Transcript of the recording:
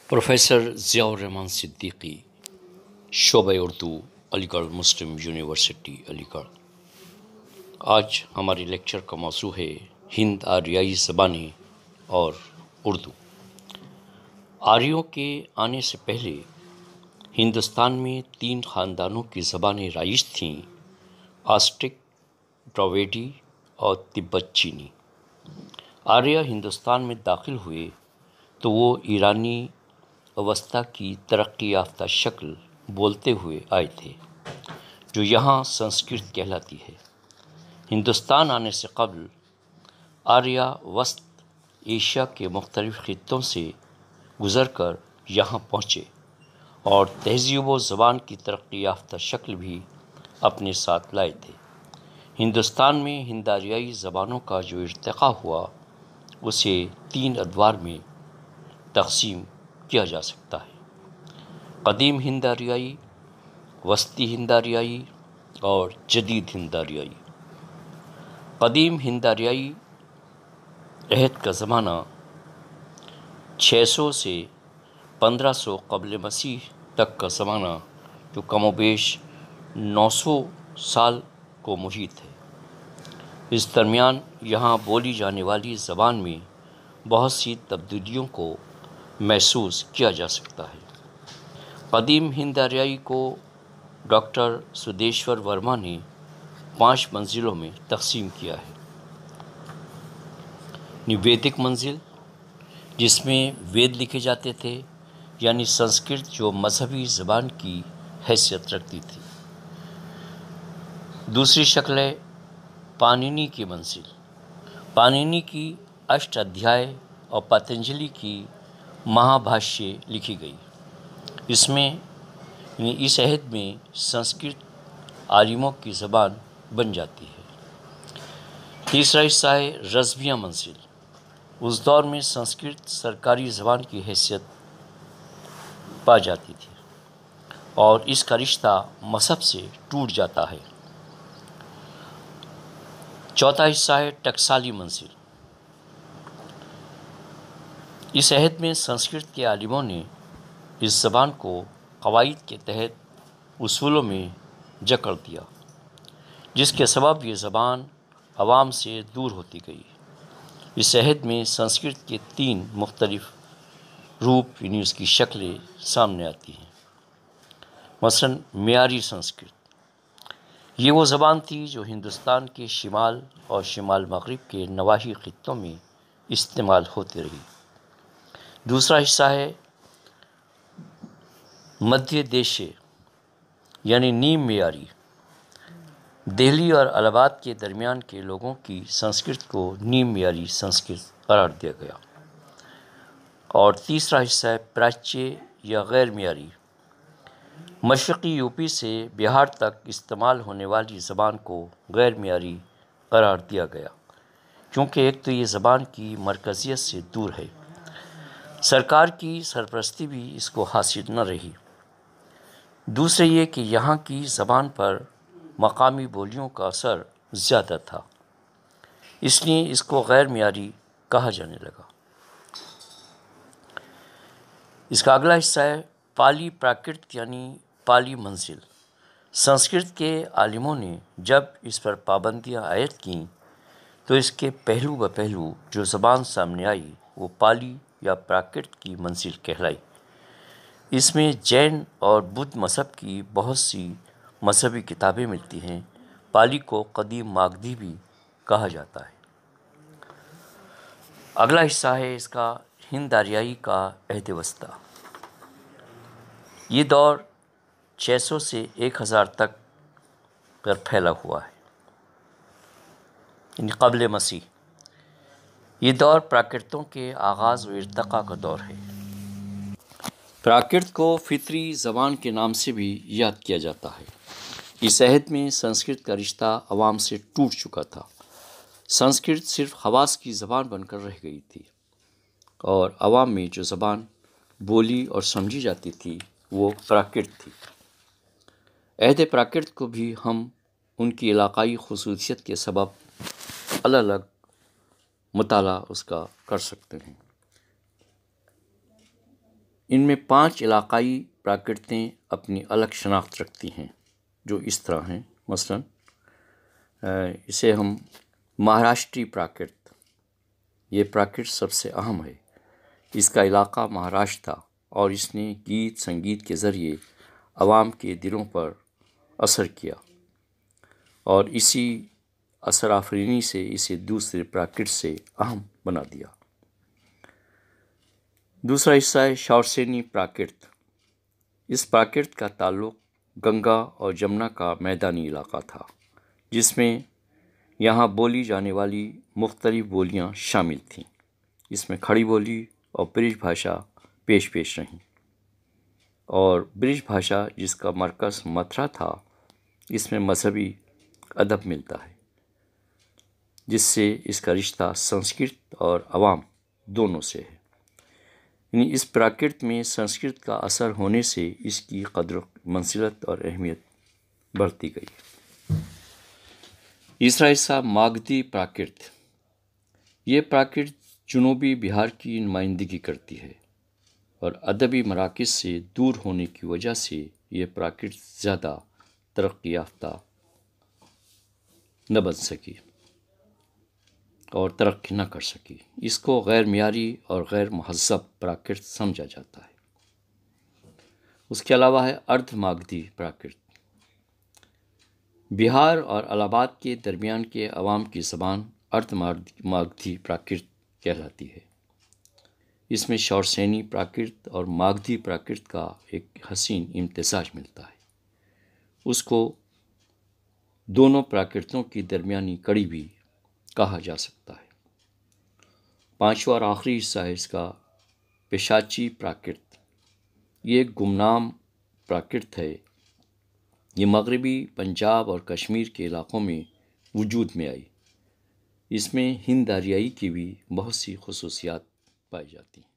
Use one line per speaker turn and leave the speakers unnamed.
Professor Zia الرحمن صدیقی، شعبہ اردو، علی گڑھ مسلم یونیورسٹی علی گڑھ۔ آج ہماری لیکچر کا موضوع ہے ہند آریائی زبانیں اور اردو۔ آریوں کے آنے سے پہلے ہندوستان میں 3 خاندانوں کی زبانیں رائج تھیں: آسٹک، ڈراویڈی اور تبت چینی۔ آریہ ہندوستان میں داخل ہوئے تو وہ ایرانی اوسطی کی ترقی یافتہ شکل بولتے ہوئے آئے تھے، جو یہاں سنسکرت کہلاتی ہے۔ ہندوستان آنے سے قبل آریہ وسط ایشیا کے مختلف خطوں سے گزر کر یہاں پہنچے اور تہذیب و زبان کی ترقی یافتہ شکل بھی اپنے ساتھ لائے تھے۔ ہندوستان میں ہند آریائی زبانوں کا جو ارتقاء ہوا، اسے 3 ادوار میں تقسیم کیا جا سکتا ہے: قدیم ہند آریائی، وسطی ہند آریائی اور جدید ہند آریائی۔ قدیم ہند آریائی عہد کا زمانہ 600 سے 1500 قبل مسیح تک کا زمانہ، جو کم و بیش 900 سال کو محیط ہے۔ اس درمیان یہاں بولی جانے والی زبان میں بہت سی تبدیلیوں کو محسوس کیا جا سکتا ہے۔ قدیم ہند آریائی کو ڈاکٹر سدھیشور ورما نے 5 منزلوں میں تقسیم کیا ہے: ویدک منزل، جس میں وید لکھے جاتے تھے، یعنی سنسکرت جو مذہبی زبان کی حیثیت رکھتی تھی۔ دوسری شکل ہے پانینی کی منزل۔ پانینی کی اشٹ ادھیائے اور پتنجلی کی مہابھاشیہ لکھی گئی۔ اس عہد میں سنسکرت آریموں کی زبان بن جاتی ہے۔ تیسرا حصہ ہے رضویہ منزل۔ اس دور میں سنسکرت سرکاری زبان کی حیثیت پا جاتی تھی اور اس کا رشتہ مذہب سے ٹوٹ جاتا ہے۔ چوتھا حصہ ہے ٹکسالی منزل۔ اس عہد میں سنسکرت کے عالموں نے اس زبان کو قواعد کے تحت اصولوں میں جکڑ دیا، جس کے سبب یہ زبان عوام سے دور ہوتی گئی۔ اس عہد میں سنسکرت کے 3 مختلف روپ، یعنی اس کی شکلیں سامنے آتی ہیں۔ مثلاً معیاری سنسکرت، یہ وہ زبان تھی جو ہندوستان کے شمال اور شمال مغرب کے نواحی خطوں میں استعمال ہوتی رہی۔ دوسرا حصہ ہے مدھیہ دیشیہ، یعنی نیم معیاری۔ دہلی اور الہ آباد کے درمیان کے لوگوں کی سنسکرت کو نیم معیاری سنسکرت قرار دیا گیا۔ اور تیسرا حصہ ہے پراچیہ یا غیر معیاری۔ مشرقی یوپی سے بہار تک استعمال ہونے والی زبان کو غیر معیاری قرار دیا گیا، کیونکہ ایک تو یہ زبان کی مرکزیت سے دور ہے، سرکار کی سرپرستی بھی اس کو حاصل نہ رہی، دوسرے یہ کہ یہاں کی زبان پر مقامی بولیوں کا اثر زیادہ تھا، اس لیے اس کو غیر معیاری کہا جانے لگا۔ اس کا اگلا حصہ ہے پالی پراکرت، یعنی پالی منزل۔ سنسکرت کے عالموں نے جب اس پر پابندیاں عائد کیں تو اس کے پہلو بہ پہلو جو زبان سامنے آئی وہ پالی یا پراکرت کی منزل کہلائی۔ اس میں جین اور بدھ مذہب کی بہت سی مذہبی کتابیں ملتی ہیں۔ پالی کو قدیم ماگدھی بھی کہا جاتا ہے۔ اگلا حصہ ہے اس کا ہند آریائی کا عہد وسطیٰ۔ یہ دور 600 سے 1000 تک پر پھیلا ہوا ہے، یعنی قبل مسیح۔ یہ دور پراکرتوں کے آغاز و ارتقاء کا دور ہے۔ پراکرت کو فطری زبان کے نام سے بھی یاد کیا جاتا ہے۔ اس عہد میں سنسکرت کا رشتہ عوام سے ٹوٹ چکا تھا۔ سنسکرت صرف خواص کی زبان بن کر رہ گئی تھی اور عوام میں جو زبان بولی اور سمجھی جاتی تھی وہ پراکرت تھی۔ عہد پراکرت کو بھی ہم ان کی علاقائی خصوصیت کے سبب الگ الگ مطالعہ اس کا کر سکتے ہیں۔ ان میں 5 علاقائی پراکرتیں اپنی الگ شناخت رکھتی ہیں، جو اس طرح ہیں۔ مثلاً اسے ہم مہاراشٹری پراکرت، یہ پراکرت سب سے اہم ہے۔ اس کا علاقہ مہاراشٹر تھا اور اس نے گیت سنگیت کے ذریعے عوام کے دلوں پر اثر کیا، اور اسی اثر آفرینی سے اسے دوسرے پراکرت سے اہم بنا دیا۔ دوسرا حصہ ہے شورسینی پراکرت۔ اس پراکرت کا تعلق گنگا اور جمنا کا میدانی علاقہ تھا، جس میں یہاں بولی جانے والی مختلف بولیاں شامل تھیں۔ اس میں کھڑی بولی اور برج بھاشا پیش رہیں، اور برج بھاشا جس کا مرکز متھرا تھا، اس میں مذہبی ادب ملتا ہے، جس سے اس کا رشتہ سنسکرت اور عوام دونوں سے ہے۔ یعنی اس پراکرت میں سنسکرت کا اثر ہونے سے اس کی قدر و منزلت اور اہمیت بڑھتی گئی۔ تیسرا حصہ ماگدھی پراکرت۔ یہ پراکرت جنوبی بہار کی نمائندگی کرتی ہے، اور ادبی مراکز سے دور ہونے کی وجہ سے یہ پراکرت زیادہ ترقی یافتہ نہ بن سکی اور ترقی نہ کر سکی۔ اس کو غیر معیاری اور غیر مہذب پراکرت سمجھا جاتا ہے۔ اس کے علاوہ ہے اردھ ماگدھی پراکرت۔ بہار اور الہ آباد کے درمیان کے عوام کی زبان اردھ ماگدھی پراکرت کہلاتی ہے۔ اس میں شورسینی پراکرت اور ماگدھی پراکرت کا ایک حسین امتزاج ملتا ہے۔ اس کو دونوں پراکرتوں کی درمیانی کڑی بھی کہا جا سکتا ہے۔ پانچواں اور آخری حصہ ہے اس کا پیشاچی پراکرت۔ یہ ایک گمنام پراکرت ہے۔ یہ مغربی پنجاب اور کشمیر کے علاقوں میں وجود میں آئی۔ اس میں ہند آریائی کی بھی بہت سی خصوصیات پائی جاتی ہیں۔